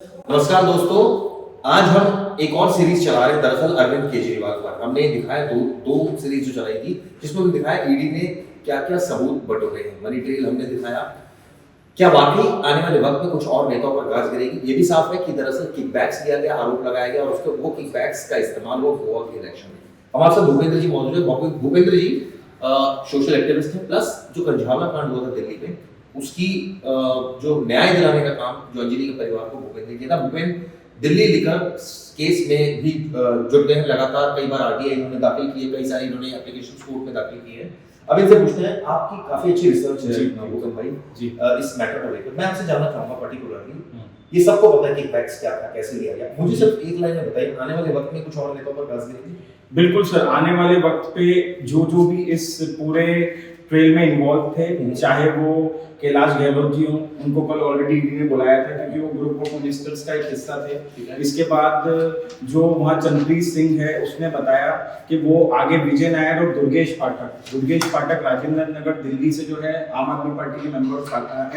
नमस्कार दोस्तों, आज हम एक और सीरीज चला रहे हैं दरअसल अरविंद केजरीवाल पर। हमने दिखाया दो सीरीज जो चलाई थी, जिसमें हमने दिखाया ईडी ने क्या क्या सबूत बटोरे हैं। मनी ट्रेल हमने दिखाया, क्या वाकई आने वाले वक्त में कुछ और नेताओं पर गाज गिरेगी। ये भी साफ है कि दरअसल किकबैक्स लिया गया, आरोप लगाया गया और उसके वो किकबैक्स का इस्तेमाल वो गोवा के इलेक्शन में। हमारे साथ भूपेंद्र जी मौजूद है। भूपेंद्र जी सोशल एक्टिविस्ट हैं, प्लस जो कंझावला कांड हुआ था दिल्ली में, उसकी जो न्याय दिलाने का काम जो अंजलि के परिवार को भूपेंद्र ने किया था। भूपेंद्र दिल्ली लिकर केस में भी जुट गए हैं लगातार। कई बार आरटीआई इन्होंने दाखिल की है, कई सारी इन्होंने एप्लीकेशन कोर्ट में दाखिल की है। अब इनसे पूछते हैं, आपकी काफी अच्छी रिसर्च है भूपेंद्र भाई जी इस मैटर को लेकर। मैं आपसे जानना चाहूंगा पर्टिकुलरली, ये सबको पता है कि फैक्ट्स क्या था, कैसे लिया गया। मुझे सिर्फ एक लाइन में बताइए, आने वाले वक्त में कुछ और नेताओं पर गाज गिरेगी? बिल्कुल सर, आने वाले वक्त पे जो भी इस पूरे ट्रेल में इन्वॉल्व थे, चाहे वो कैलाश गहलोत जी हों, उनको कल ऑलरेडी ईडी ने बुलाया था क्योंकि वो ग्रुप ऑफ मिनिस्टर्स का एक हिस्सा थे। इसके बाद जो वहाँ चंद्रप्रीत सिंह है, उसने बताया कि वो आगे विजय नायर और दुर्गेश पाठक राजेंद्र नगर दिल्ली से जो है आम आदमी पार्टी के मेंबर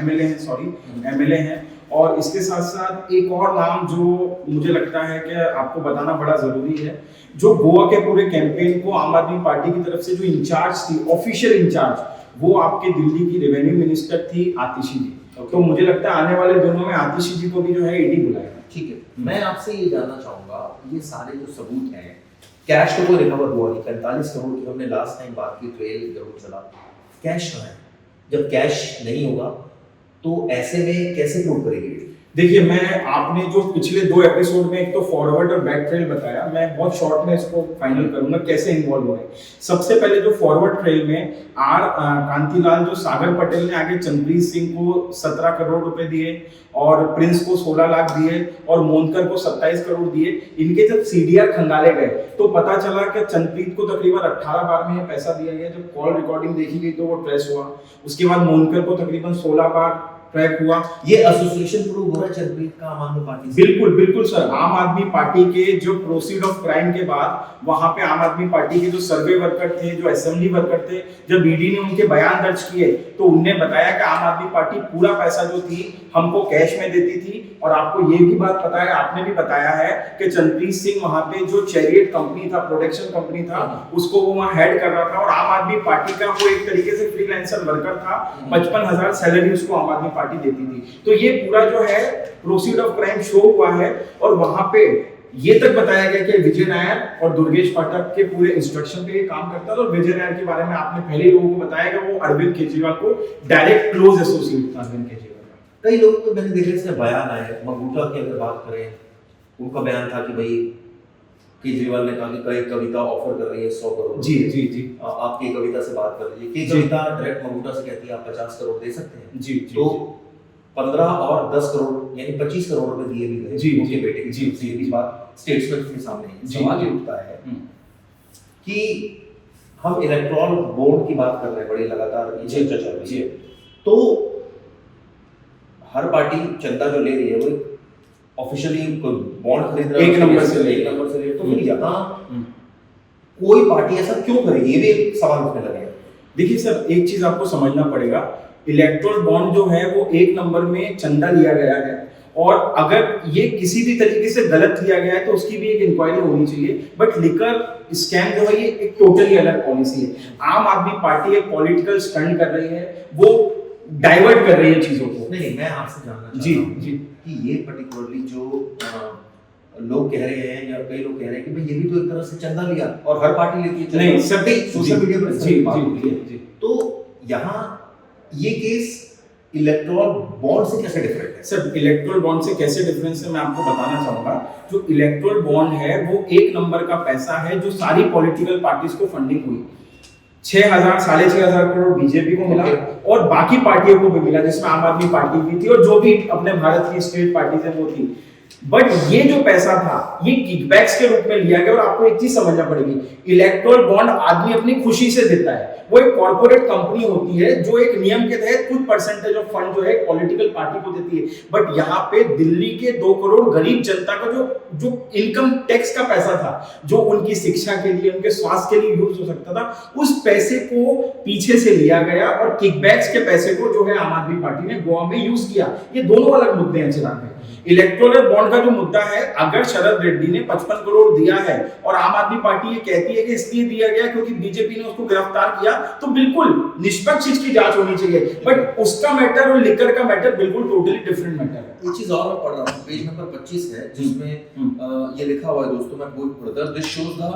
एमएलए हैं। और इसके साथ साथ एक और नाम जो मुझे लगता है कि आपको बताना बड़ा जरूरी है, जो गोवा के पूरे कैंपेन को आम आदमी पार्टी की तरफ से जो इंचार्ज थी, ऑफिशियल इंचार्ज, वो आपके दिल्ली की रेवेन्यू मिनिस्टर थी आतिशी जी। तो मुझे लगता है आने वाले दिनों में आतिशी जी को भी जो है ईडी बुलाएगा। ठीक है, मैं आपसे ये जानना चाहूंगा, ये सारे जो सबूत हैं, कैश तो कोई रिकवर हुआ नहीं। 45 करोड़ की हमने लास्ट टाइम बात की, ट्रेल जरूर चला, कैश कहाँ है? जब कैश नहीं होगा तो ऐसे में कैसे प्रूव करेगी? देखिए, आपने जो पिछले 2 एपिसोड में एक तो फॉरवर्ड और बैक ट्रेल बताया, मैं बहुत शॉर्ट में इसको फाइनल करूंगा कैसे इन्वॉल्व हुए। सबसे पहले जो फॉरवर्ड ट्रेल में कांतिलाल जो सागर पटेल ने आगे चंद्रप्रीत सिंह को 17 करोड़ रुपए दिए और प्रिंस को 16 लाख दिए और मोनकर को 27 करोड़ दिए। इनके जब सीडीआर खंगाले गए तो पता चला कि चंद्रप्रीत को तकरीबन 18 बार में ये पैसा दिया गया। जब कॉल रिकॉर्डिंग देखी गई तो वो ट्रेस हुआ। उसके बाद मोनकर को तकरीबन 16 बार ट्रैक हुआ। ये एसोसिएशन प्रूव हो रहा है चंद्रप्रीत का आम आदमी पार्टी से? बिल्कुल सर, आम आदमी पार्टी के जो प्रोसीड ऑफ क्राइम के बाद वहां पे आम आदमी पार्टी के जो सर्वे वर्कर थे, जो असेंबली वर्कर थे, जब ईडी ने उनके बयान दर्ज किए तो उनने बताया कि आम आदमी पार्टी पूरा पैसा जो थी हमको कैश में देती थी। और आपको ये भी बात पता है, आपने भी बताया है कि चंद्रप्रीत सिंह वहां पे जो चैरियट कंपनी था, प्रोडक्शन कंपनी था, उसको वो वहां हेड कर रहा था। और आम आदमी पार्टी का वो एक तरीके से फ्रीलांसर वर्कर था। 55,000 सैलरी उसको आम आदमी पार्टी देती थी। तो ये पूरा जो है प्रोसीड ऑफ क्राइम शो हुआ है। और वहां पे ये तक बताया गया कि विजय नायर और दुर्गेश पाठक के पूरे इंस्ट्रक्शन पे ये काम करता था। और विजय नायर के बारे में आपने पहले लोगों को बताया कि वो अरविंद केजरीवाल को डायरेक्ट क्लोज एसोसिएट था अरविंद केजरीवाल का। कई लोगों को मैंने देखा इसमें बयान आए, मगूटा की अगर बात करें, उनका बयान था कि भाई केजरीवाल ने कहा कि कई कविता ऑफर कर रही है 100 करोड़। जी आपकी कविता से बात कर लीजिए, कि कविता डायरेक्ट मगूटा से कहती है आप 50 करोड़ दे सकते हैं। जी तो 15 और 10 करोड़ यानी 25 करोड़ रुपए दिए भी गए उनके बेटे की। जी ये बात स्टेटसमैन के सामने है। सवाल ये उठता है कि हम इलेक्ट्रॉल बॉन्ड की बात कर रहे हैं, बड़ी लगातार ये चर्चा चल रही है। तो हर पार्टी चंदा जो ले रही है वो ऑफिशियली बॉन्ड खरीद रहा है, एक नंबर से ले। तो फिर यहाँ कोई पार्टी ऐसा क्यों करेगी, ये भी एक सवाल उठने लगे। देखिए सर, एक चीज आपको समझना पड़ेगा, इलेक्ट्रोल बॉन्ड जो है वो 1 नंबर में चंदा लिया गया है। और अगर ये किसी भी तरीके से गलत लिया गया है तो उसकी भी एक इंक्वायरी होनी चाहिए। बट लिकर स्कैम जो है ये एक टोटली अलग पॉलिसी है। आम आदमी पार्टी एक पॉलिटिकल स्टंट कर रही है, वो डाइवर्ट कर रही है चीजों को। नहीं, मैं आपसे जानना चाहता हूं जी कि ये पर्टिकुलरली जो लोग कह रहे हैं या कई लोग कह रहे हैं कि भाई ये भी तो एक तरह से चंदा लिया और हर पार्टी लेती है। नहीं, सभी सोशल मीडिया पर जी। तो यहाँ ये केस इलेक्ट्रॉल बॉन्ड से कैसे डिफरेंट है? सर, इलेक्ट्रल बॉन्ड से कैसे डिफरेंस है मैं आपको बताना चाहूंगा। जो इलेक्ट्रल बॉन्ड है वो 1 नंबर का पैसा है जो सारी पॉलिटिकल पार्टीज को फंडिंग हुई। 6,000 साढ़े 6,000 करोड़ बीजेपी को मिला और बाकी पार्टियों को भी मिला, जिसमें आम आदमी पार्टी भी थी और जो भी अपने भारत की स्टेट पार्टीज है वो थी। बट ये जो पैसा था ये किकबैक्स के रूप में लिया गया। और आपको एक चीज समझना पड़ेगी, इलेक्ट्रल बॉन्ड आदमी अपनी खुशी से देता है। वो एक कॉर्पोरेट कंपनी होती है जो एक नियम के तहत कुछ परसेंटेज ऑफ फंड जो है पॉलिटिकल पार्टी को देती है। बट यहाँ पे दिल्ली के 2 करोड़ गरीब जनता का जो इनकम टैक्स का पैसा था, जो उनकी शिक्षा के लिए, उनके स्वास्थ्य के लिए यूज हो सकता था, उस पैसे को पीछे से लिया गया और किकबैक्स के पैसे को जो है आम आदमी पार्टी ने गोवा में यूज किया। ये दोनों अलग मुद्दे हैं चिराग भाई। इलेक्टोरल बॉन्ड का जो मुद्दा है, अगर शरद रेड्डी ने 55 करोड़ दिया है और आम आदमी पार्टी ये कहती है कि इसलिए दिया गया क्योंकि बीजेपी ने उसको गिरफ्तार किया, तो बिल्कुल निष्पक्ष इसकी जांच होनी चाहिए। बट उसका मैटर और लिकर का मैटर बिल्कुल टोटली डिफरेंट मैटर है। एक चीज और मैं पढ़ रहा हूँ, पेज नंबर 25 है, जिसमें ये लिखा हुआ है दोस्तों, मैं बोल पढ़ता हूं। This shows the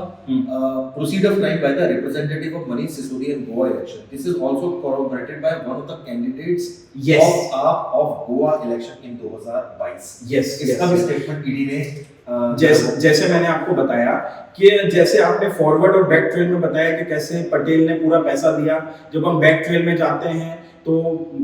proceed of crime by the representative of Manish Sisodia in Goa election. This is also corroborated by one of the candidates of Goa election in 2022। इसका भी स्टेटमेंट ईडी ने जैसे मैंने आपको बताया कि जैसे आपने फॉरवर्ड और बैक ट्रेल में बताया कि कैसे पटेल ने पूरा पैसा दिया, जब हम बैक ट्रेल में जाते हैं तो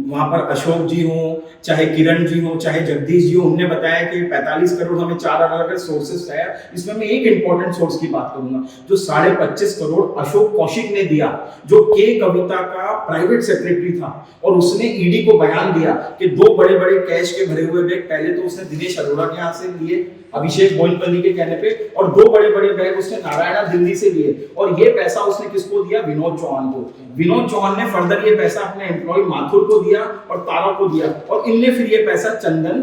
वहां पर अशोक जी हो, चाहे किरण जी हो, चाहे जगदीश जी हो, उन्होंने बताया कि 45 करोड़ हमें 4 अलग-अलग सोर्सेस है। इसमें मैं एक इंपॉर्टेंट सोर्स की बात करूंगा, जो 25.5 करोड़ अशोक कौशिक ने दिया, जो के कविता का प्राइवेट सेक्रेटरी था, और उसने ईडी को बयान दिया कि 2 बड़े-बड़े कैश के भरे हुए बैग पहले तो उसने दिनेश अरोड़ा के यहाँ से लिए अभिषेक बोइनपल्ली के कहने पे, और 2 बड़े-बड़े बैग उसने नारायणा दिल्ली से लिए, और ये पैसा उसने किसको दिया? विनोद चौहान को। विनोद चौहान ने फर्दर ये पैसा अपने एम्प्लॉय माथुर को दिया और तारा को दिया, और इनने फिर ये पैसा चंदन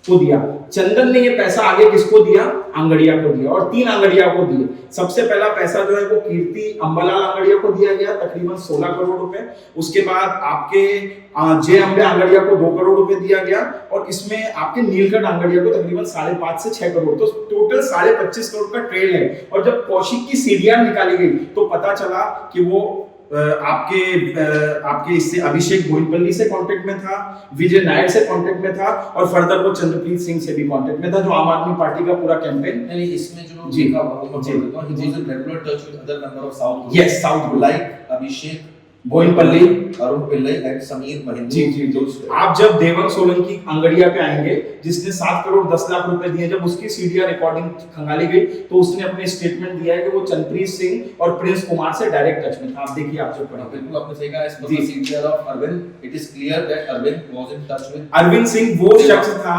को दिया। चंदन ने ये पैसा आगे किसको दिया? आंगड़िया को दिया, और 3 आंगड़िया को दिए। सबसे पहला पैसा जो है वो कीर्ति अंबालाल आंगड़िया को दिया गया, तकरीबन 16 करोड़ रुपए। उसके बाद आपके जे अम्बे आंगड़िया को 2 करोड़ रुपए दिया गया, और इसमें आपके नीलकंठ आंगड़िया को तकरीबन 5.5 से 6 करोड़। तो टोटल 25.5 करोड़ का ट्रेल है। और जब कौशिक की सीडीआर निकाली गई तो पता चला कि वो आपके इससे अभिषेक बोइनपल्ली से कांटेक्ट में था, विजय नायर से कांटेक्ट में था, और फर्दर वो चंद्रप्रीत सिंह से भी कांटेक्ट में था, जो आम आदमी पार्टी का पूरा कैंपेन। यानी इसमें जो लिखा हुआ है, वो he was in regular touch with other member of south. Yes, south like Abhishek Boinpally, Arun Pillai and Sameer Mahendra. जी। आप जब देवंग सोलंकी अंगड़िया पे आएंगे, जिसने 7 करोड़ 10 लाख रुपए दिए, जब उसकी सीडीआर रिकॉर्डिंग खंगाली गई तो उसने अपने स्टेटमेंट दिया है कि वो चंद्रप्रीत सिंह और प्रिंस कुमार से डायरेक्ट टच में था। आप देखिए, आप जब पढ़ेंगे, बिल्कुल आपने सही कहा। इस पर CDR of Arvind, it is clear that Arvind was in touch with. Arvind Singh वो शख्स था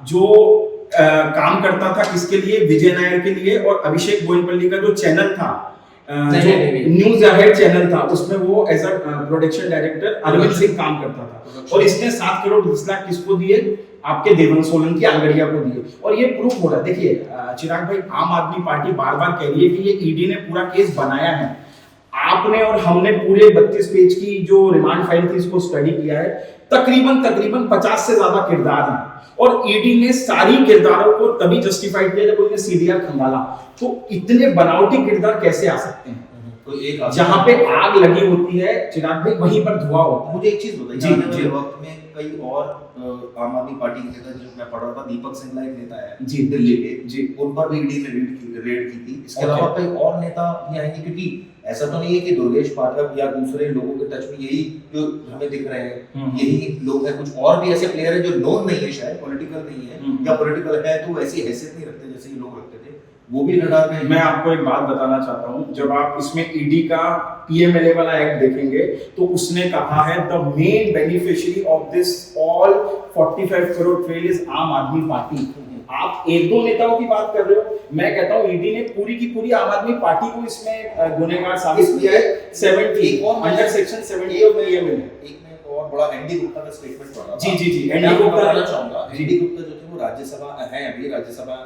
जो काम करता था किसके लिए? विजय नायर के लिए, और अभिषेक बोइनपल्ली का जो चैनल था, जो न्यूज अहेड चैनल था, उसमें वो as a production director Arvind Singh काम करता था। और इसने 7 करोड़ 10 लाख किसको दिए? आपके देवंग सोलंकी आंगड़िया को दिए। और ये प्रूफ हो रहा है। देखिए चिराग भाई, आम आदमी पार्टी बार बार कह रही है कि ये ईडी ने पूरा केस बनाया है। आपने और हमने पूरे 32 पेज की जो रिमांड फाइल थी इसको स्टडी किया है। तकरीबन 50 से ज्यादा किरदार हैं, और ईडी ने सारी किरदारों को तभी जस्टिफाइड किया जब उन्होंने सीडीआर खंगाला। तो इतने बनावटी किरदार कैसे आ सकते हैं? तो एक जहां पे आग लगी होती है चिराग भाई, वहीं पर धुआं होता है। मुझे एक चीज बताइए, आने वाले वक्त में कई और आम आदमी पार्टी के नेता, जो मैं पढ़ रहा था, दीपक सिंह एक नेता है जी दिल्ली के, उन पर भी ईडी ने रेड की थी। इसके अलावा कई और नेता भी आएंगे, क्योंकि ऐसा तो नहीं है कि दुर्गेश पाठक या दूसरे लोगों के टच में यही जो हमें दिख रहे हैं यही लोग हैं। कुछ और भी ऐसे प्लेयर हैं जो नोन नहीं है, शायद पॉलिटिकल नहीं है, या पॉलिटिकल है तो ऐसी हैसियत नहीं रखते जैसे ये लोग रखते थे, वो भी रडार में। मैं आपको एक बात बताना चाहता हूं, जब आप इसमें ईडी का पीएमएलए वाला एक्ट देखेंगे तो उसने कहा है the main beneficiary of this all 45 crore trail is आम आदमी पार्टी। आप 1-2 नेताओं की बात कर रहे हो, मैं कहता हूं ईडी ने पूरी की पूरी आम आदमी पार्टी को इसमें गुनहगार साबित किया है। 70 अंडर सेक्शन 70 ऑफ पीएमएलए। एक में और बड़ा एनडी गुप्ता का स्टेटमेंट पढ़ा था। जी एनडी गुप्ता बताना चाहूंगा। एनडी गुप्ता जो थे वो राज्यसभा है, अभी राज्यसभा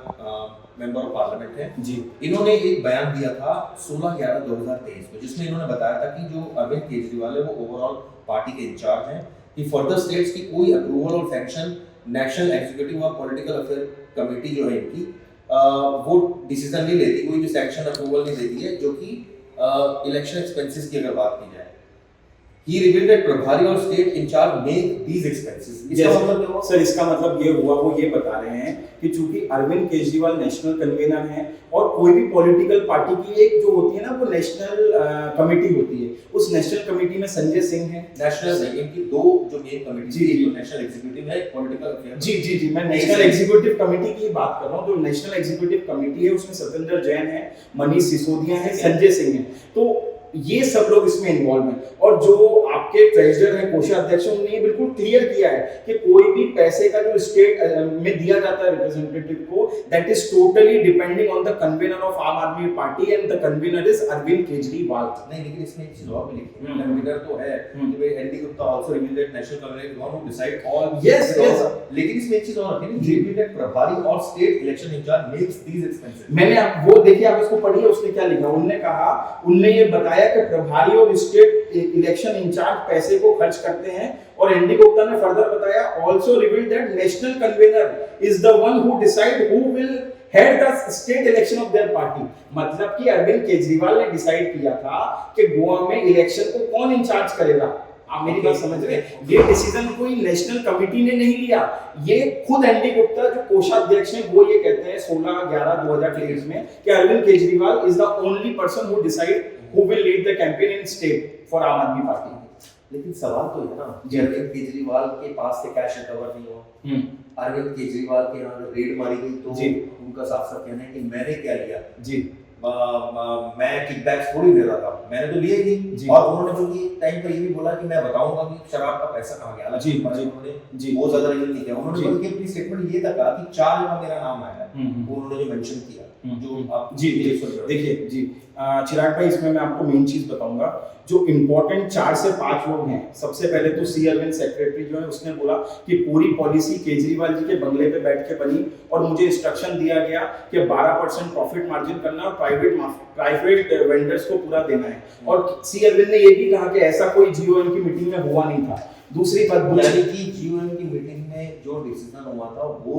मेंबर ऑफ पार्लियामेंट है जी। इन्होंने एक बयान दिया था 16/11/2023 में, जिसमें इन्होंने बताया था कि जो अरविंद केजरीवाल है वो ओवरऑल पार्टी के इंचार्ज हैं, कि फर्दर स्टेट्स की कोई अप्रूवल और सैंक्शन नेशनल एग्जीक्यूटिव और पॉलिटिकल अफेयर कमेटी जो है इनकी वो डिसीजन नहीं लेती, कोई भी सैंक्शन अप्रूवल नहीं देती है, जो कि इलेक्शन एक्सपेंसेस की अगर बात की जाए। He revealed that प्रभारी और state in charge make these expenses। इसका मतलब क्या हुआ? सर इसका मतलब ये हुआ, वो ये बता रहे हैं कि चूंकि अरविंद केजरीवाल नेशनल कन्वीनर हैं, और कोई भी पॉलिटिकल पार्टी की एक जो होती है ना वो नेशनल कमेटी होती है, उस नेशनल कमेटी में संजय सिंह है। नेशनल इनकी 2 जो मेन कमेटी जी नेशनल एग्जीक्यूटिव है, पॉलिटिकल अफेयर। जी मैं नेशनल एग्जीक्यूटिव कमेटी की बात कर रहा हूँ। जो नेशनल एग्जीक्यूटिव कमेटी है उसमें सत्येंद्र जैन है, मनीष सिसोदिया है, संजय सिंह है। तो ये सब लोग इसमें इन्वॉल्व हैं। और जो आपके ट्रेजरर हैं, कोषाध्यक्ष, उन्होंने बिल्कुल क्लियर किया है कि कोई भी पैसे का जो स्टेट में दिया जाता है रिप्रेजेंटेटिव को, that is totally depending on the convener of Aam Aadmi Party and the convener is Arvind Kejriwal. नहीं, लेकिन इसमें एक चीज और भी लिखी है, कन्वीनर तो है कि भाई ND Gupta also revealed that national convener is one who decide all. Yes, लेकिन इसमें एक चीज और रखी है, रिवील्ड दैट प्रभारी और स्टेट इलेक्शन इंचार्ज मेक्स दीस एक्सपेंसेस। मैंने वो देखिए, आप इसको पढ़िए, उसने क्या लिखा। उनने ये बताया कि प्रभारी और स्टेट इलेक्शन इंचार्ज पैसे को खर्च करते हैं। और एनडी गुप्ता ने फर्दर बताया, also revealed that national convener is the one who decide who will head the state election of their party. मतलब कि अरविंद केजरीवाल ने डिसाइड किया था कि गोवा में इलेक्शन को कौन इंचार्ज करेगा। आप मेरी बात समझ रहे हैं? ये डिसीजन कोई नेशनल कमिटी ने नहीं लिया, ये खुद एनडी गुप्ता जो कोषाध्यक्ष हैं वो ये कहते हैं 16/11/2023 में कि Arvind Kejriwal is the only person who decide who will lead the campaign in state for Aam Aadmi party. लेकिन सवाल तो है ना, अरविंद केजरीवाल के पास से कैश रिकवर नहीं हुआ। अरविंद केजरीवाल के यहाँ रेड मारी गई तो उनका साफ साफ कहना है कि मैंने क्या लिया जी, मैं किकबैक्स थोड़ी दे रहा था, मैंने तो लिए ही नहीं। और उन्होंने बल्कि टाइम पर ये भी बोला कि मैं बताऊंगा कि शराब का पैसा कहाँ गया। जी उन्होंने बहुत ज्यादा रिवील नहीं किया। उन्होंने बल्कि अपनी स्टेटमेंट ये तक कहा कि 4 जगह मेरा नाम आया है, वो उन्होंने जो मेंशन किया। जो आप जी देखिए जी चिराग भाई, इसमें मैं आपको मेन चीज बताऊंगा। जो इम्पोर्टेंट 4 से 5 लोग हैं, सबसे पहले तो सी अरविंद सेक्रेटरी जो है, उसने बोला कि पूरी पॉलिसी केजरीवाल जी के बंगले पे बैठ के बनी और मुझे इंस्ट्रक्शन दिया गया कि 12% प्रॉफिट मार्जिन करना और प्राइवेट वेंडर्स को पूरा देना है। और सी अरविंद ने ये भी कहा कि ऐसा कोई जीओएम की मीटिंग में हुआ नहीं था। दूसरी बात, यानी कि जीओएम की मीटिंग में जो डिसीजन हुआ था वो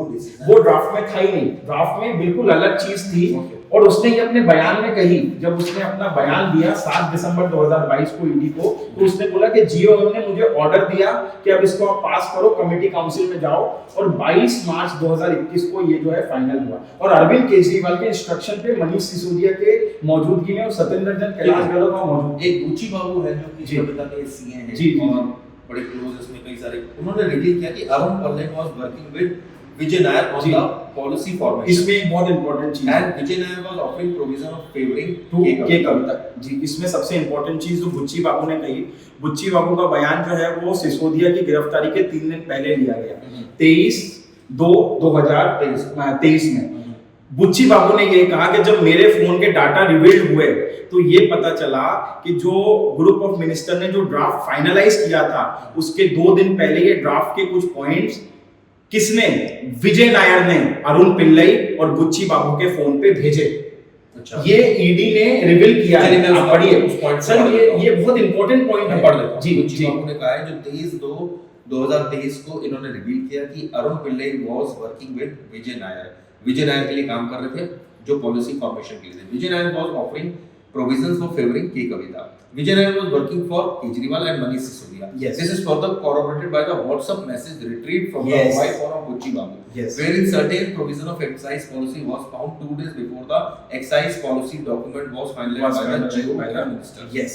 ड्राफ्ट में था ही नहीं, ड्राफ्ट में बिल्कुल अलग चीज थी। और उसने ये अपने बयान में कही, जब उसने अपना बयान दिया 7 दिसंबर 2022 को ईडी को, तो उसने बोला कि जीओएम ने मुझे ऑर्डर दिया कि अब इसको आप पास करो, कमेटी काउंसिल में जाओ। और 22 मार्च 2021 को ये जो है फाइनल हुआ। और अरविंद केजरीवाल के इंस्ट्रक्शन पे मनीष सिसोदिया के मौजूदगी में और सत्येंद्र जैन कैलाश गहलोत मौजूद, एक बुच्ची बाबू है जो कि कविता के सीए हैं जी, और बड़े क्लोज इसमें कई सारे, उन्होंने रिवील किया कि Arun Palle was working with Vijay Nair on the policy formation. इसमें एक बहुत इंपॉर्टेंट चीज and Vijay Nair was offering provision of favoring के कविता जी। इसमें सबसे इंपॉर्टेंट चीज जो बुच्ची बाबू ने कही, बुच्ची बाबू का बयान जो है वो सिसोदिया की गिरफ्तारी के 3 दिन पहले लिया गया, 23/2/2023 में। बुच्ची बाबू ने ये कहा कि जब मेरे फोन के डाटा रिवील्ड हुए तो ये पता चला कि जो ग्रुप ऑफ मिनिस्टर ने जो ड्राफ्ट फाइनलाइज किया था, उसके 2 दिन पहले ये ड्राफ्ट के कुछ पॉइंट्स किसने, विजय नायर ने अरुण पिल्लई और बुच्ची बाबू के फोन पे भेजे। अच्छा, ये ईडी ने रिवील किया है। आप पढ़िए उस पॉइंट सर, ये बहुत इंपॉर्टेंट पॉइंट है, पढ़ लेता हूं जी। बुच्ची बाबू ने कहा है जो 23/2/2023 को इन्होंने रिवील किया कि Arun Pillai was working with Vijay Nair. Vijay Nair के लिए काम कर रहे थे, जो पॉलिसी फॉर्मेशन के लिए थे। Vijay Nair was offering provisions for favoring K Kavita. Vijay Nair was working for Kejriwal and Manish Sisodia. Yes. This is further corroborated by the WhatsApp message retrieved from the mobile phone of Bucci Babu, wherein certain provision of excise policy was found 2 days before the excise policy document was finalized by the GO minister. Yes.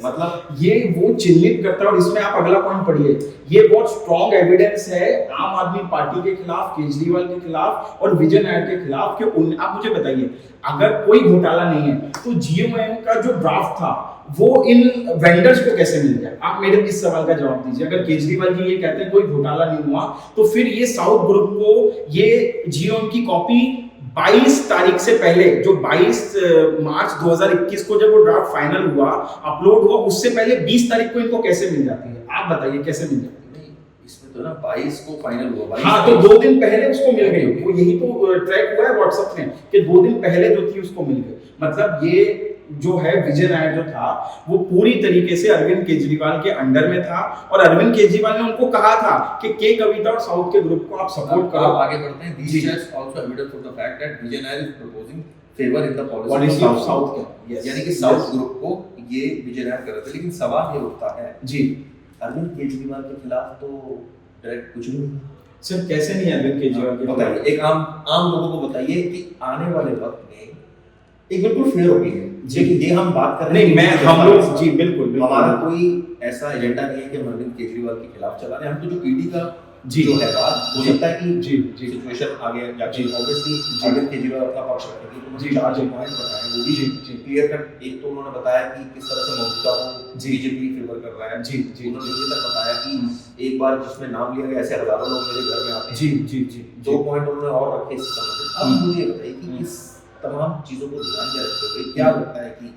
मतलब ये वो चिन्हित करता है। और इसमें आप अगला पॉइंट पढ़िए, ये बहुत स्ट्रॉन्ग एविडेंस है आम आदमी पार्टी के खिलाफ, केजरीवाल के खिलाफ और विजय नायर के खिलाफ कि आप मुझे बताइए, अगर कोई घोटाला नहीं है तो जीओएम का जो ड्राफ्ट था वो इन वेंडर्स को कैसे मिल गया? आप मेरे इस सवाल का जवाब दीजिए। अगर केजरीवाल जी ये कहते हैं कोई घोटाला नहीं हुआ, तो फिर ये साउथ ग्रुप को ये जीओएम की कॉपी 22 तारीख से पहले, जो 22 मार्च 2021 को जब वो ड्राफ्ट फाइनल हुआ, अपलोड हुआ, उससे पहले 20 तारीख को इनको कैसे मिल जाती है? आप बताइए कैसे मिल जाती है? इसमें तो ना 22 को फाइनल हुआ, हाँ, तो 2 दिन पहले उसको मिल गई। वो यही तो ट्रैक हुआ है व्हाट्सएप में कि 2 दिन पहले जो थी उसको मिल गई। मतलब ये जो है विजय नायर जो था वो पूरी तरीके से अरविंद केजरीवाल के अंडर में था। और अरविंद केजरीवाल ने उनको कहा था कि के कविता और साउथ के ग्रुप को आप सपोर्ट करो। आगे बढ़ते हैं। These checks also evidence of the fact that Vijay Nair is proposing favor in the policy of South के, यानी कि साउथ ग्रुप को ये विजय नायर कर रहे थे। लेकिन सवाल ये उठता है जी, अरविंद केजरीवाल के खिलाफ तो डायरेक्ट कुछ भी नहीं सर। कैसे नहीं अरविंद केजरीवाल के? बताइए, एक आम लोगों को बताइए कि आने वाले वक्त में एक बिल्कुल फेयर ओपिनियन जी, ये हम बात कर रहे हैं। नहीं, हम लोग जी बिल्कुल हमारा कोई ऐसा एजेंडा नहीं है कि हम अरविंद केजरीवाल के खिलाफ चला रहे हैं। हम तो जो ईडी का जी। जो है बात, हो सकता है कि जी, जी। सिचुएशन आगे जाके जी। ऑब्वियसली जी। अरविंद केजरीवाल अपना पक्ष रखेंगे, तो मुझे जी। 4 जो जी। पॉइंट बताए वो भी जी। जी। Clear cut. एक तो उन्होंने बताया कि किस तरह से ममता को जी। बीजेपी फेवर कर रहा है। जी। जी। उन्होंने ये तक बताया कि एक बार जिसमें नाम लिया गया ऐसे हजारों लोग मेरे घर में आते हैं। जी। जी। जी। 2 पॉइंट उन्होंने और रखे इस संबंध में। अब मुझे ये बताइए कि इस तमाम चीजों को ध्यान में रखते हुए क्या लगता है कि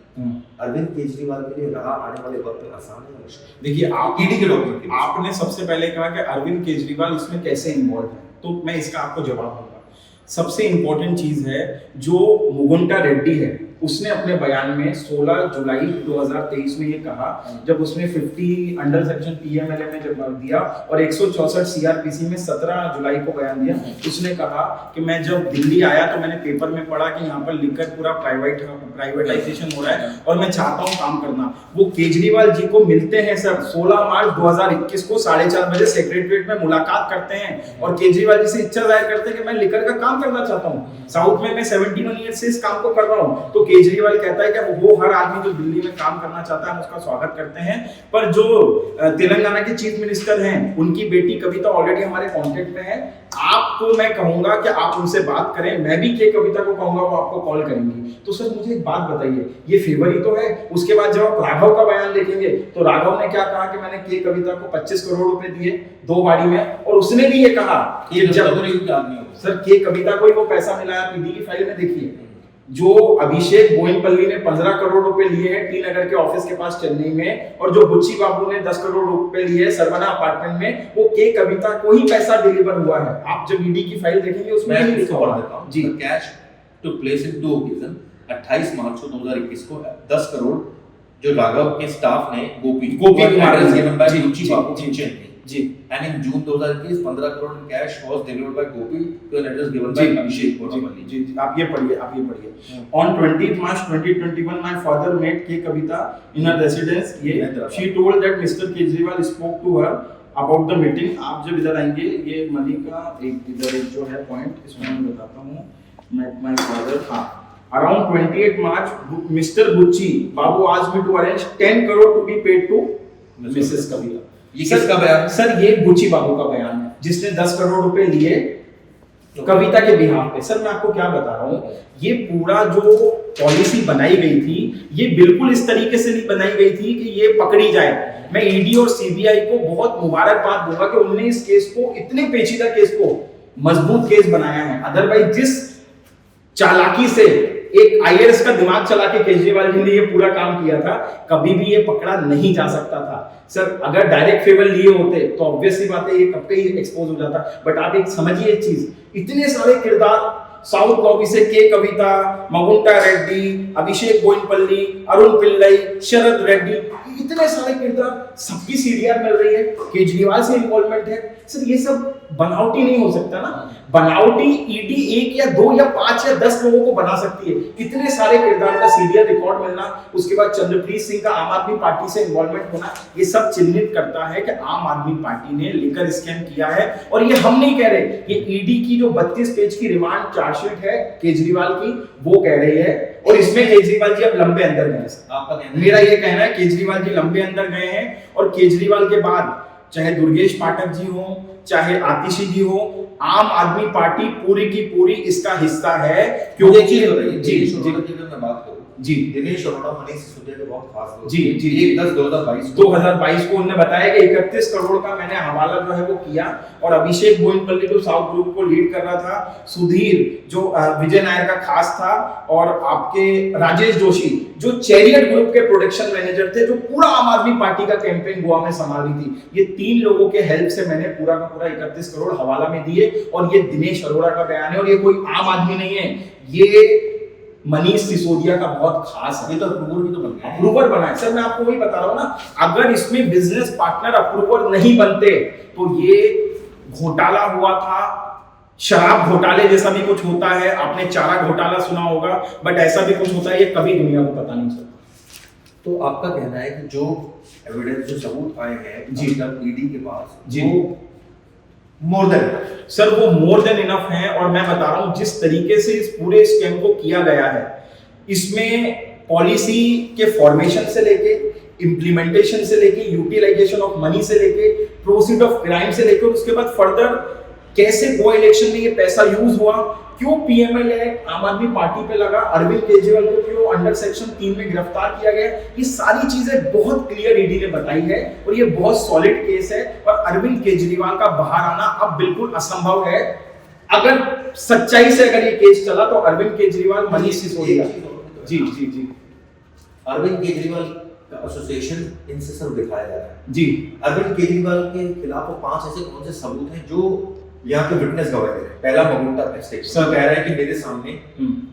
अरविंद केजरीवाल के लिए राह आने वाले वक्त में आसान है या मुश्किल? देखिए, आप ईडी के डॉक्यूमेंट के आपने सबसे पहले कहा कि अरविंद केजरीवाल इसमें कैसे इन्वॉल्व है, तो मैं इसका आपको जवाब दूंगा। सबसे इंपॉर्टेंट चीज है, जो मुगुंटा रेड्डी है उसने अपने बयान में 16 जुलाई 2023 में ये कहा, जब उसने 50 अंडर सेक्शन पीएमएलए में जब दिया और 164 सीआरपीसी में 17 जुलाई को बयान दिया, उसने कहा कि मैं जब दिल्ली आया तो मैंने पेपर में पढ़ा कि यहाँ पर लिकर पूरा प्राइवेटाइजेशन हो रहा है और मैं चाहता हूँ काम करना। वो केजरीवाल जी को मिलते हैं सर, 16 मार्च 2021 को 4:30 बजे सेक्रेटरीट में मुलाकात करते हैं और केजरीवाल जी से इच्छा जाहिर करते हैं कि मैं लिकर का काम करना चाहता हूँ, साउथ में मैं 71 ईयर से इस काम को कर रहा हूँ। तो केजरीवाल कहता है कि वो हर आदमी जो दिल्ली में काम करना चाहता है हम उसका स्वागत करते हैं। पर जो तेलंगाना के चीफ मिनिस्टर हैं, उनकी बेटी कविता ऑलरेडी हमारे कांटेक्ट में है। आपको मैं कहूंगा कि आप उनसे बात करें, मैं भी के कविता को कहूंगा वो आपको कॉल करेंगी। तो सर मुझे एक बात बताइए, ये फेवर ही तो है। उसके बाद जब आप राघव का बयान देखेंगे तो राघव ने क्या कहा कि मैंने के कविता को 25 करोड़ रुपए दिए 2 बारी में, और उसने भी ये कहा कि जब सर के कविता को ही वो पैसा मिला है। पीडी की फाइल में देखिए, जो अभिषेक बोइनपल्ली ने 15 करोड़ रुपए लिए हैं टी नगर के ऑफिस के पास चेन्नई में, और जो बुच्ची बाबू ने 10 करोड़ रुपए लिए सरवना अपार्टमेंट में, वो के कविता को ही पैसा डिलीवर हुआ है। आप जब ईडी की फाइल देखेंगे उसमें मैं नहीं लिखा पढ़ हुआ देता हूं जी। Cash to place in 2 occasion 28 March को 2021 को 10 करोड़ जो राघव के स्टाफ ने गोपी कुमार एड्रेस गिवन बाय जी, बुच्ची जी, बाबू जी, इन चेन्नई जी। and in June 2021 15 crore in cash was delivered by Gopi to an address given by Abhishek Boinpalli। जी, आप ये पढ़िए। On 20th March 2021 my father met K Kavita in her residence। ये she told that Mr. Kejriwal spoke to her about the meeting। आप जब इधर आएंगे, ये money का इधर एक जो है पॉइंट, इसमें मैं बताता हूँ। met my father, हाँ, around 28 March Mr. Bucci Babu asked me to arrange 10 crore to be paid to Mrs. Kavita। ये किसका बयान? सर ये बुच्ची बाबू का बयान है, जिसने 10 करोड़ रुपए लिए कविता के बिहाफ पे। सर मैं आपको क्या बता रहा हूँ, ये पूरा जो पॉलिसी बनाई गई थी, ये बिल्कुल इस तरीके से नहीं बनाई गई थी कि ये पकड़ी जाए। मैं ईडी और सीबीआई को बहुत मुबारकबाद दूंगा कि उन्होंने इस केस को, इतने पेचीदा केस को मजबूत केस बनाया है। अदरवाइज जिस चालाकी से एक आईएएस का दिमाग चला के केजरीवाल जी ने ये पूरा काम किया था, कभी भी ये पकड़ा नहीं जा सकता था। सर अगर डायरेक्ट फेवर लिए होते तो ऑब्वियसली बात है ये कब ही एक्सपोज हो जाता। बट आप एक समझिए एक चीज, इतने सारे किरदार साउथ लॉबी से के कविता, मगुंटा रेड्डी, अभिषेक बोइनपल्ली, अरुण पिल्लई, शरद रेड्डी, इतने सारे किरदार, सबकी सीडीआर मिल रही है, केजरीवाल से इन्वॉल्वमेंट है। सर ये सब बनावटी नहीं हो सकता ना। बनावटी ईडी 1 या 2 या 5 या 10 लोगों को बना सकती है। इतने सारे किरदार का सीरियल रिकॉर्ड मिलना, उसके बाद चंद्रप्रीत सिंह का आम आदमी पार्टी से इन्वॉल्वमेंट होना, ये सब चिन्हित करता है कि आम आदमी पार्टी ने लिकर स्कैम किया है। और ये हम नहीं कह रहे, ये ईडी की जो 32 पेज की रिमांड चार्जशीट है केजरीवाल की, वो कह रही है। और इसमें केजरीवाल जी अब लंबे अंदर गए। आपका कहना? मेरा ये कहना है केजरीवाल जी लंबे अंदर गए हैं, और केजरीवाल के बाद चाहे दुर्गेश पाठक जी हो, चाहे आतिशी जी हो, आम आदमी पार्टी पूरी की पूरी इसका हिस्सा है। क्योंकि एक चीज बताइए, जी दिनेश जी अरोड़ा की अगर मैं बात करूं, जी दिनेश अरोड़ा मनीष सिसोदिया के बहुत खास दोस्त जी हैं। जी 1/10/2022 को उन्होंने बताया कि 31 करोड़ का मैंने हवाला जो है वो किया। और अभिषेक बोइनपल्ली जो साउथ ग्रुप को लीड कर रहा था, सुधीर जो विजय नायर का खास था, और आपके राजेश जोशी जो चैरियट ग्रुप के प्रोडक्शन मैनेजर थे, जो पूरा आम आदमी पार्टी का कैंपेन गोवा में संभाली थी, ये 3 लोगों के हेल्प से मैंने पूरा का पूरा 31 करोड़ हवाला में दिए। और ये दिनेश अरोड़ा का बयान है, और ये कोई आम आदमी नहीं है, ये मनीष सिसोदिया का बहुत खास है। ये तो अप्रूवर भी तो बन गया। अप्रूवर बना है। सर मैं आपको वही बता रहा हूँ ना, अगर इसमें बिजनेस पार्टनर अप्रूवर नहीं बनते तो ये घोटाला हुआ था, शराब घोटाले जैसा भी कुछ होता है। आपने चारा घोटाला सुना होगा, बट ऐसा भी कुछ होता है, ये कभी दुनिया को पता नहीं चलता। तो आपका कहना है कि जो एविडेंस, जो सबूत आए हैं जी ईडी के पास, जी, वो मोर देन, सर वो मोर देन इनफ है। और मैं बता रहा हूं जिस तरीके से इस पूरे स्कैम को किया गया है, इसमें पॉलिसी के फॉर्मेशन से लेके इम्प्लीमेंटेशन से लेके यूटिलाइजेशन ऑफ मनी से लेके प्रोसीड ऑफ क्राइम से लेकर उसके बाद फर्दर कैसे गोवा इलेक्शन में ये पैसा यूज हुआ, क्यों पीएमएल एक्ट आम आदमी पार्टी पे लगा, अरविंद केजरीवाल को क्यों अंडर सेक्शन 3 में गिरफ्तार किया गया, ये सारी चीजें बहुत क्लियर ईडी ने बताई है और ये बहुत सॉलिड केस है। और अरविंद केजरीवाल का बाहर आना अब बिल्कुल असंभव है। अगर सच्चाई से अगर ये केस चला तो अरविंद केजरीवाल मनीष सिसोदिया जी अरविंद केजरीवाल का एसोसिएशन इनसे सब दिखाया जा रहा है जी। अरविंद केजरीवाल के खिलाफ वो 5 ऐसे कौन से सबूत हैं जो यहाँ पे विटनेस गवाह दे रहे हैं। पहला मगुंटा स्टेट सर कह रहा है कि मेरे सामने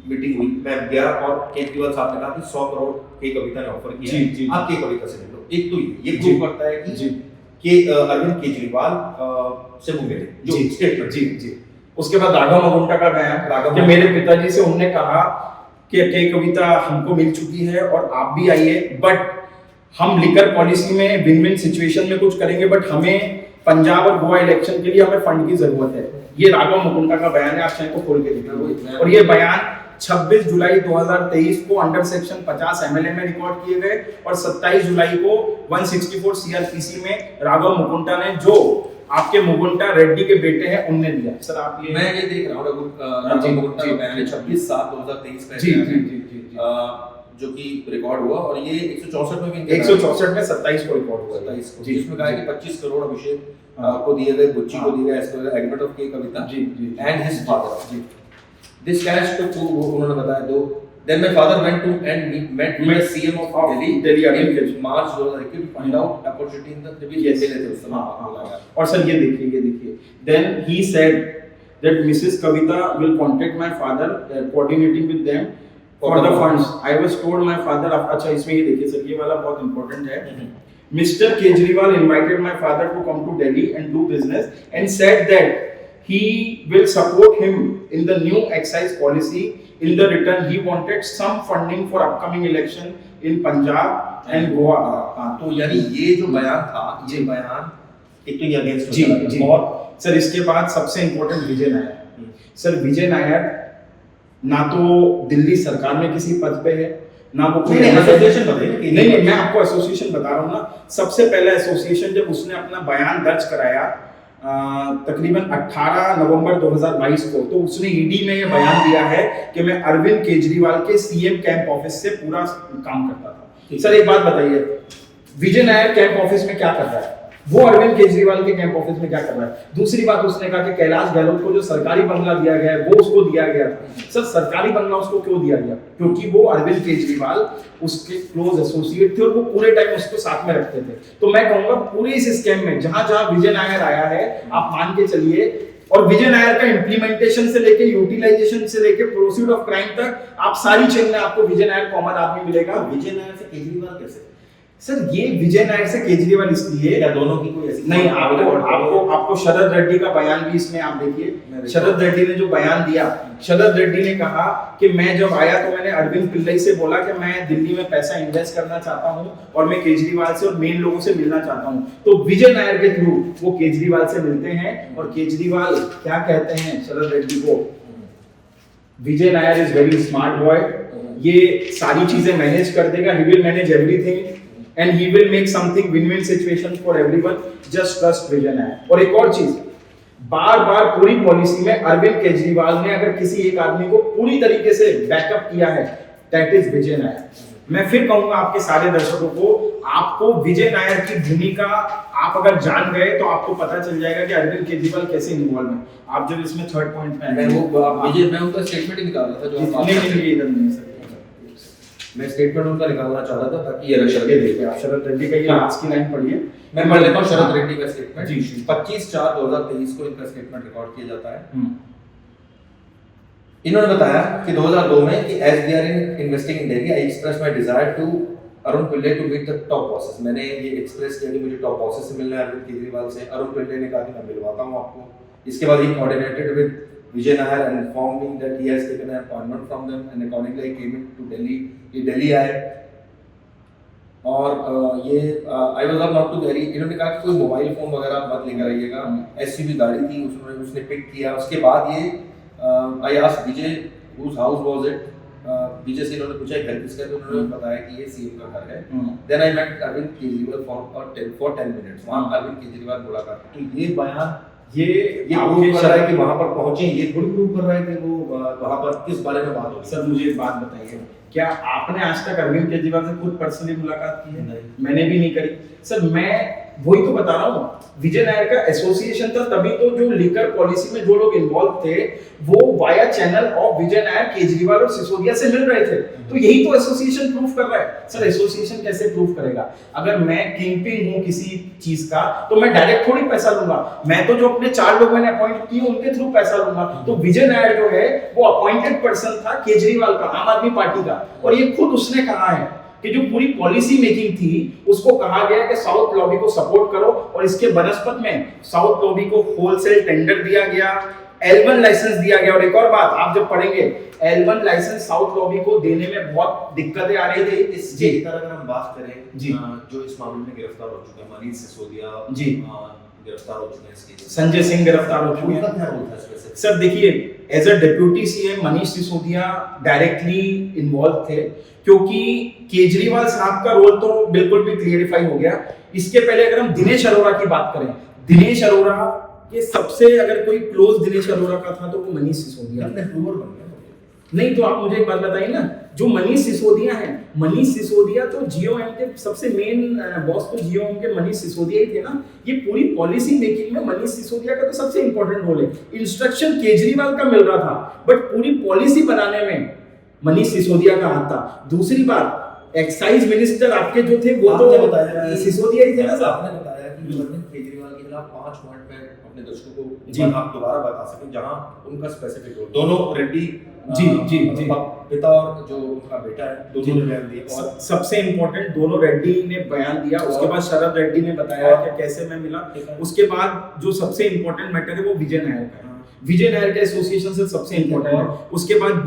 मीटिंग हुई, मैं गया और केजरीवाल साहब ने कहा कि 100 करोड़ के कविता ने ऑफर किया है, आप के कविता से ले लो। एक तो ये प्रूव करता है कि अरविंद केजरीवाल से वो मिले जो स्टेटमेंट जी। उसके बाद राघव मगुंटा का बयान कि मेरे पिताजी से उन्होंने कहा कि के कविता हमको मिल चुकी है और आप भी आइए, बट हम लिकर पॉलिसी में विन विन सिचुएशन में कुछ करेंगे, बट हमें पंजाब और गोवा इलेक्शन के लिए हमें फंड की जरूरत है। ये राघव मुकुंदा का बयान है, आप चाहे तो खोल के देखिए। और ये बयान 26 जुलाई 2023 को अंडर सेक्शन 50 एमएलए में रिकॉर्ड किए गए और 27 जुलाई को 164 सीआरपीसी में राघव मुकुंदा ने, जो आपके मुकुंदा रेड्डी के बेटे हैं, उनने दिया। सर आप ये मैं ये देख रहा हूं राघव मुकुंदा का बयान है 26/7/2023 का जी जो कि रिकॉर्ड हुआ और ये 164 में भी 164 में 27 को रिकॉर्ड हुआ 27 को जिसमें कहा है कि 25 करोड़ अभिषेक को दिए गए, बुच्ची को दिए गए एज पर एग्रीमेंट ऑफ के Kavitha and his father. This cash तो उन्होंने बताया दो। Then my father went to and met the CM of Delhi in March 2021 to find out opportunity in the Tribal MLA थे उस समय। और सर ये देखिए then he said that Mrs. Kavita will contact my father coordinating with them for the funds. I was told my father, अच्छा इसमें ये देखिए सर, ये वाला बहुत important है। Mr. Kejriwal invited my father to come to Delhi and do business and said that he will support him in the new excise policy. In the return, he wanted some funding for upcoming election in Punjab and Goa. तो यानी ये जो बयान था, ये बयान एक तो ये अगेंस्ट जी। और सर इसके बाद सबसे इम्पोर्टेंट विजय नायर। सर विजय नायर ना तो दिल्ली सरकार में किसी पद पे है, ना वो कोई एसोसिएशन बताइए। नहीं, मैं आपको एसोसिएशन बता रहा हूँ ना। सबसे पहला एसोसिएशन जब उसने अपना बयान दर्ज कराया तकरीबन 18 नवंबर 2022 को, तो उसने ईडी में ये बयान दिया है कि मैं अरविंद केजरीवाल के सीएम कैंप ऑफिस से पूरा काम करता था। सर एक बात बताइए, विजय नायर कैंप ऑफिस में क्या कर रहा है? वो अरविंद केजरीवाल के कैंप ऑफिस में क्या कर रहा है? दूसरी बात उसने कहा कि कैलाश गहलोत को जो सरकारी बंगला दिया गया है वो उसको दिया गया था। सर सरकारी बंगला उसको क्यों दिया गया? क्योंकि वो अरविंद केजरीवाल उसके क्लोज एसोसिएट थे और वो पूरे टाइम उसको साथ में रखते थे। तो मैं कहूंगा पूरे इस स्कैम में जहां जहां विजय नायर आया है, आप मान के चलिए, और विजय नायर का इंप्लीमेंटेशन से लेके यूटिलाइजेशन से लेके प्रोसीड ऑफ क्राइम तक, आप सारी चेन में आपको विजय नायर कॉमन आदमी मिलेगा। विजय नायर से केजरीवाल कैसे? सर ये विजय नायर से केजरीवाल इसलिए, या दोनों की कोई ऐसी नहीं, आपको शरद रेड्डी का बयान भी इसमें आप देखिए। शरद रेड्डी ने जो बयान दिया, शरद रेड्डी ने कहा कि मैं जब आया तो मैंने अरविंद पिल्लई से बोला कि मैं दिल्ली में पैसा इन्वेस्ट करना चाहता हूं और मैं केजरीवाल से और मेन लोगों से मिलना चाहता हूं। तो विजय नायर के थ्रू वो केजरीवाल से मिलते हैं और केजरीवाल क्या कहते हैं शरद रेड्डी को, Vijay Nair is very smart boy, ये सारी चीजें मैनेज कर देगा, he will manage everything and he will make something win-win situation for everyone, just trust विजय नायर। और एक और चीज, बार-बार पूरी पॉलिसी में अरविंद केजरीवाल ने अगर किसी एक आदमी को पूरी तरीके से बैकअप किया है, दैट इज विजय नायर। मैं फिर कहूंगा आपके सारे दर्शकों को, आपको विजय नायर की भूमिका आप अगर जान गए तो आपको पता चल जाएगा कि अरविंद केजरीवाल कैसे इन्वॉल्व है। आप जब इसमें थर्ड पॉइंट पे मैं उनका स्टेटमेंट ही निकाल रहा था जो नहीं इधर नहीं सर, मैं स्टेटमेंट उनका निकालना चाह रहा था ताकि ये रशद के देखिए। आप शरद रेड्डी का ये लास्ट की लाइन पढ़िए, मैं पढ़ लेता हूं शरद रेड्डी का स्टेटमेंट। जी 25/4/2023 को इनका स्टेटमेंट रिकॉर्ड किया जाता है। इन्होंने बताया कि 2002 में कि as we are in investing in Delhi, I express my desire to Arun Pillai to meet the top bosses. मैंने ये एक्सप्रेस किया कि मुझे टॉप बॉसेस से मिलना है अरविंद केजरीवाल से। अरुण पिल्ले ने कहा कि मैं मिलवाता हूं आपको। इसके बाद ही coordinated with Vijay Nair and informed me that he has taken an appointment from them and accordingly I came to Delhi. ये दिल्ली आए और ये I was not to carry, इन्होंने कहा कि कोई मोबाइल फोन वगैरह मत लेकर आइएगा। SUV गाड़ी थी, उसने पिक किया। उसके बाद ये I asked Vijay whose house was it Vijay Singh ने पूछा घर किसका है, तो उन्होंने बताया कि ये सीएम का घर है। Hmm. Then I met Arvind Kejriwal for 10 minutes, वहाँ अरविंद केजरीवाल मुलाकात। तो ये बयान ये ये आपके प्रूव कर रहा है शहर कि वहाँ पर पहुंचे, ये थोड़ी प्रूव कर रहा है कि वो वहाँ पर किस बारे में बात हो रही है। सर मुझे एक बात बताइए, क्या आपने आज तक अरविंद केजरीवाल से खुद पर्सनली मुलाकात की है? नहीं। मैंने भी नहीं करी। सर मैं वही तो बता रहा हूँ, विजय नायर का एसोसिएशन था, तभी तो जो लिकर पॉलिसी में जो लोग इन्वॉल्व थे वो वाया चैनल ऑफ विजय नायर केजरीवाल और सिसोदिया से मिल रहे थे। तो यही तो एसोसिएशन प्रूफ कर रहा है। सर एसोसिएशन कैसे प्रूफ करेगा? अगर मैं किंग पिन हूँ किसी चीज का तो मैं डायरेक्ट थोड़ी पैसा लूंगा, मैं तो जो अपने 4 लोग मैंने अपॉइंट किए उनके थ्रू पैसा लूंगा। तो विजय नायर जो है वो अपॉइंटेड पर्सन था केजरीवाल का, आम आदमी पार्टी का, और ये खुद उसने कहा है कि जो पूरी पॉलिसी मेकिंग थी उसको कहा गया कि साउथ लॉबी को सपोर्ट करो, और इसके बनस्पत में साउथ लॉबी को होलसेल टेंडर दिया गया, L1 लाइसेंस दिया गया। और एक और बात आप जब पढ़ेंगे, L1 लाइसेंस साउथ लॉबी को देने में बहुत दिक्कतें आ रही थी। इसकी तरह अगर हम बात करें जी। जो इस मामले में गिरफ्तार हो चुके हैं, मनीष सिसोदिया जी। गिरफ्तार हो चुके हैं इस केस में। संजय सिंह गिरफ्तार हो चुके उनका हैं। क्या रोल था इसमें से? सर देखिए, as a deputy CM Manish Sisodia directly involve थे, क्योंकि केजरीवाल साहब का रोल तो बिल्कुल भी क्लियरिफाई हो गया। इसके पहले अगर हम दिनेश अरोड़ा की बात करें, दिनेश अरोड़ा के सबसे अगर कोई क्लोज दिनेश अरोड़ा का था तो वो मनीष सिसोदिया अपने अप्रूवर बन गया। नहीं। तो आप मुझे एक बात बताइए ना, जो मनीष सिसोदिया है, मनीष सिसोदिया तो जीओएम के सबसे मेन बॉस तो जीओएम के मनीष सिसोदिया ही थे ना। ये पूरी पॉलिसी मेकिंग में मनीष सिसोदिया का तो सबसे इंपॉर्टेंट रोल है। इंस्ट्रक्शन केजरीवाल का मिल रहा था, बट पूरी पॉलिसी बनाने में मनीष सिसोदिया का हाथ था। दूसरी बात, एक्साइज मिनिस्टर आपके जो थे वो आपने तो बताया कि- सिसोदिया ही थे ना साहब। आपने बताया कि अरविंद केजरीवाल के खिलाफ 5 पॉइंट में अपने दर्शकों को जी। आप दोबारा बता सकें जहां उनका स्पेसिफिक रोल, दोनों रेड्डी जी, जी, जी। पिता और जो उनका बेटा है दोनों ने बयान दिए। और सबसे इंपॉर्टेंट दोनों रेड्डी ने बयान दिया। उसके बाद शरद रेड्डी ने बताया कि कैसे मैं मिला। उसके बाद जो सबसे इंपॉर्टेंट मैटर है वो विजय नायर का है। विजय नायर के एसोसिएशन से सबसे इंपॉर्टेंट है। उसके बाद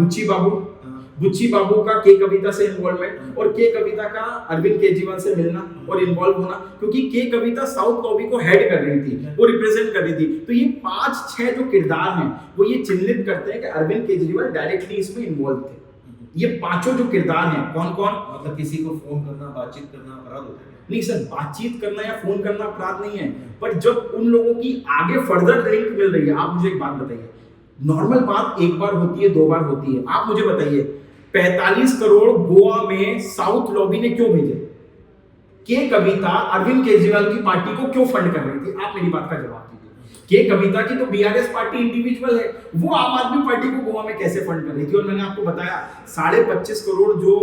बुच्ची बाबू का के कविता से इन्वॉल्वमेंट, और के कविता का अरविंद केजरीवाल से मिलना और इन्वॉल्व होना, क्योंकि के कविता साउथ लॉबी को हेड कर रही थी, वो रिप्रेजेंट कर रही थी। तो ये 5-6 जो किरदार हैं वो ये चिन्हित करते हैं कि अरविंद केजरीवाल डायरेक्टली इसमें इन्वॉल्व थे। ये 5 जो किरदार हैं, कौन कौन? मतलब किसी को फोन करना, बातचीत करना अपराध होता है? नहीं सर, बातचीत करना या फोन करना अपराध नहीं है, पर जब उन लोगों की आगे फर्दर लिंक मिल रही है। आप मुझे एक बात बताइए, नॉर्मल बात एक बार होती है, 2 बार होती है। आप मुझे बताइए 45 करोड़ गोवा में साउथ लॉबी ने क्यों भेजे? के कविता अरविंद केजरीवाल की पार्टी को क्यों फंड कर रही थी? आप मेरी बात का जवाब दीजिए। के कविता की तो बीआरएस पार्टी इंडिविजुअल है, वो आम आदमी पार्टी को गोवा में कैसे फंड कर रही थी? और मैंने आपको बताया 25.5 करोड़ जो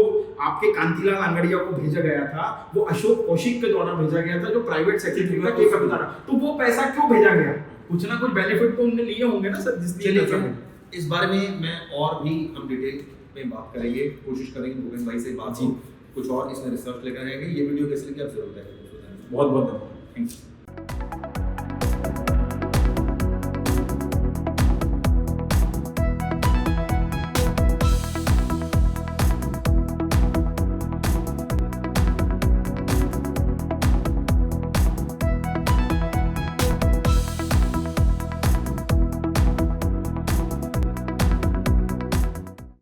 आपके कांतिलाल आंगड़िया को भेजा गया था वो अशोक कौशिक के द्वारा भेजा गया था, जो प्राइवेट सेक्रेटरी था के कविता का। तो वो पैसा क्यों भेजा गया? कुछ ना कुछ बेनिफिट तो उनने लिए होंगे ना सर, जिसलिए। इस बारे में मैं और भी हम डिटेल में बात करेंगे, कोशिश करेंगे भूपेन भाई से बात हो, कुछ और इसमें रिसर्च लेकर आएंगे। ये वीडियो कैसे लगी आप जरूर देखें। बहुत बहुत धन्यवाद, थैंक यू।